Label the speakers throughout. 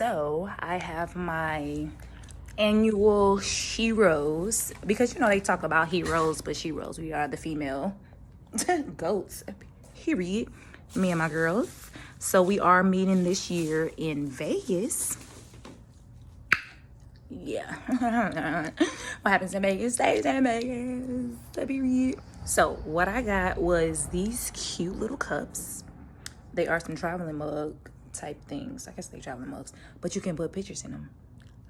Speaker 1: So I have my annual Sheroes because they talk about heroes, but Sheroes, we are the female goats. Period. Me and my girls. So we are meeting this year in Vegas. Yeah. What happens in Vegas stays in Vegas. Period. So what I got was these cute little cups. They are some traveling mug type things. I guess they traveling mugs, but you can put pictures in them.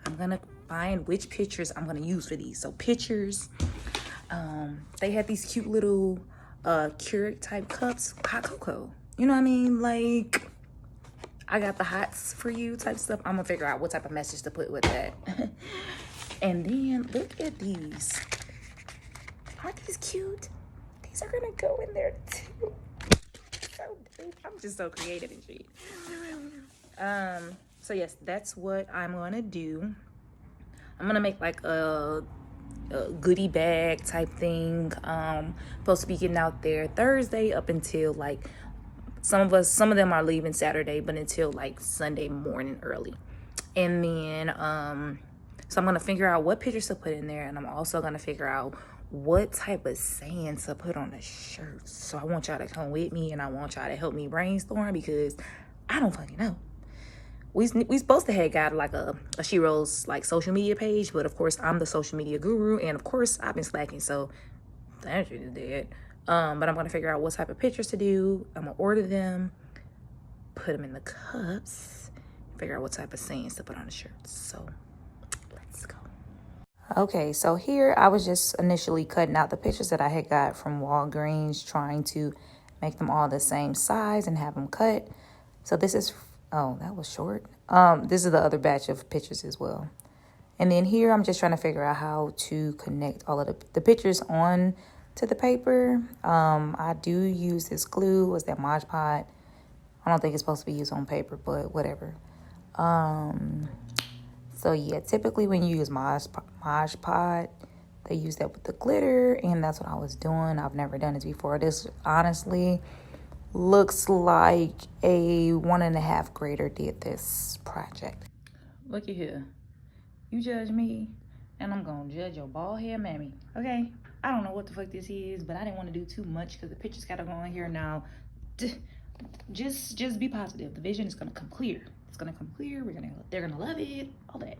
Speaker 1: I'm gonna find which pictures I'm gonna use for these. So pictures. They had these cute little Keurig type cups, hot cocoa. You know what I mean? Like, I got the hots for you type stuff. I'm gonna figure out what type of message to put with that. And then look at these. Aren't these cute? These are gonna go in there too. So deep. I'm just so creative and shit. So yes, that's what I'm gonna do. I'm gonna make like a goodie bag type thing. Supposed to be getting out there Thursday up until like some of them are leaving Saturday, but until like Sunday morning early. And then so I'm gonna figure out what pictures to put in there, and I'm also gonna figure out what type of saying to put on the shirt. So I want y'all to come with me, and I want y'all to help me brainstorm because I don't fucking know. We supposed to have got like a Sheroes like social media page, but of course I'm the social media guru, and of course I've been slacking, so that shit is dead. But I'm gonna figure out what type of pictures to do. I'm gonna order them, put them in the cups, figure out what type of sayings to put on the shirts. So let's go. Okay, so here I was just initially cutting out the pictures that I had got from Walgreens, trying to make them all the same size and have them cut. So this is, oh, that was short. This is the other batch of pictures as well. And then here I'm just trying to figure out how to connect all of the pictures on to the paper. I do use this glue. What's that, Mod Podge? I don't think it's supposed to be used on paper, but whatever. So yeah, typically when you use Mod Podge, they use that with the glitter, and that's what I was doing. I've never done this before. This honestly looks like a 1.5 grader did this project. Look at here. You judge me, and I'm gonna judge your bald head mammy, okay? I don't know what the fuck this is, but I didn't want to do too much because the pictures gotta go in here now. Just be positive. The vision is gonna come clear. It's gonna come clear. They're gonna love it. All that.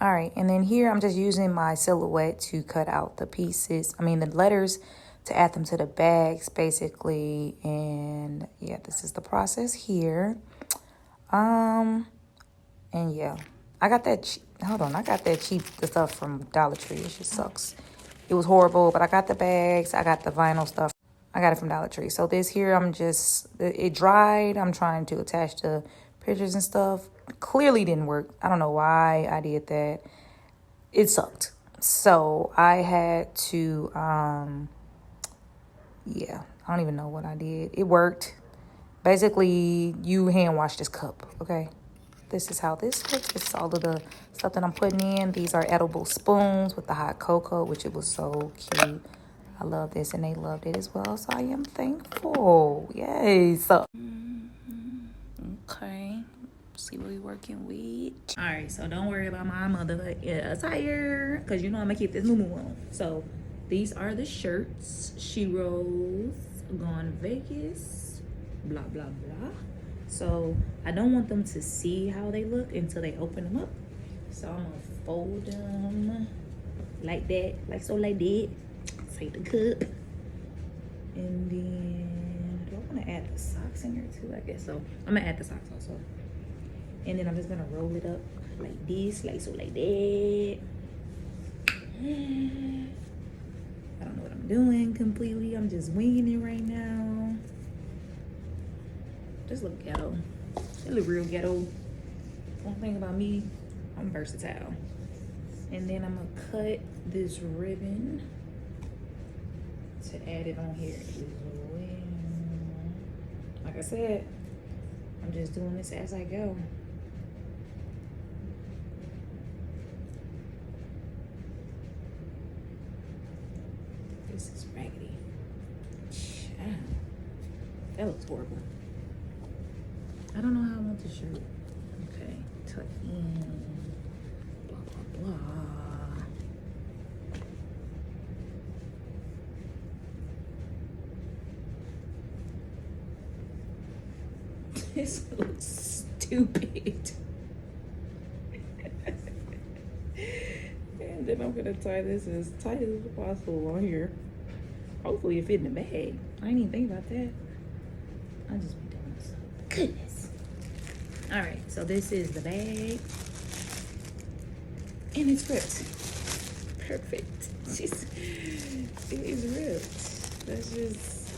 Speaker 1: All right, and then here I'm just using my silhouette to cut out the pieces. I mean the letters to add them to the bags, basically. And yeah, this is the process here. And yeah, I got that. I got that cheap stuff from Dollar Tree. It just sucks. It was horrible, but I got the bags. I got the vinyl stuff. I got it from Dollar Tree. So this here, it dried. I'm trying to attach the pictures and stuff. Clearly didn't work. I don't know why I did that. It sucked. So I had to, yeah, I don't even know what I did. It worked. Basically, you hand wash this cup, okay? This is how this looks. This is all of the stuff that I'm putting in. These are edible spoons with the hot cocoa, which it was so cute. I love this, and they loved it as well, so I am thankful. Yay. So, okay. See what we working with. All right, so don't worry about my mother attire, because I'm going to keep this moo on. So, these are the shirts. Sheroes, Gone Vegas, blah, blah, blah. So, I don't want them to see how they look until they open them up. So, I'm going to fold them like that, like that. Take the cup, and then do I want to add the socks in here too? I guess so. I'm gonna add the socks also, and then I'm just gonna roll it up like this, like that. I don't know what I'm doing completely. I'm just winging it right now. Just look ghetto. It look real ghetto. One thing about me, I'm versatile. And then I'm gonna cut this ribbon to add it on here as well. Like I said, I'm just doing this as I go. This is raggedy. That looks horrible. I don't know how I want the shirt. Okay, to end. Blah, blah, blah. This looks stupid. And then I'm gonna tie this as tight as possible on here. Hopefully it fit in the bag. I didn't even think about that. I'll just be doing this. Goodness. All right, so this is the bag. And it's ripped. Perfect. It is ripped. That's just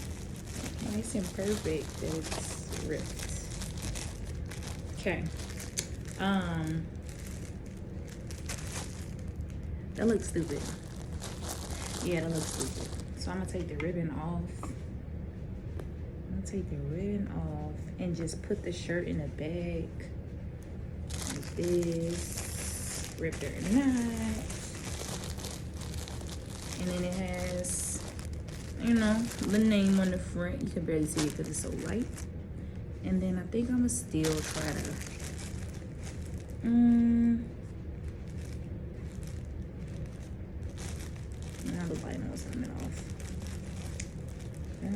Speaker 1: nice and perfect that it's ripped. Okay. That looks stupid. Yeah, that looks stupid. So I'm gonna take the ribbon off. I'm gonna take the ribbon off and just put the shirt in the bag like this. Rip their knot. And then it has, you know, the name on the front. You can barely see it because it's so light. And then I think I'm gonna still try to now the light was coming off. You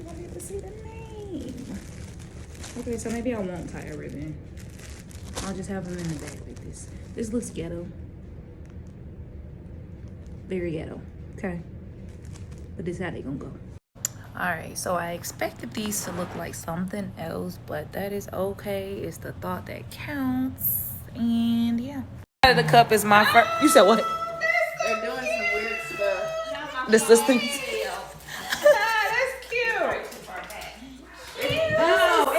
Speaker 1: won't be able to see the name. Okay, so maybe I won't tie a ribbon. I'll just have them in the bag like this. This looks ghetto. Very ghetto. Okay. But this is how they gonna go. Alright, so I expected these to look like something else, but that is okay. It's the thought that counts. And yeah. The cup is my first. You said what?
Speaker 2: They're doing some weird stuff.
Speaker 1: The sisters.
Speaker 2: That's cute.
Speaker 1: Oh,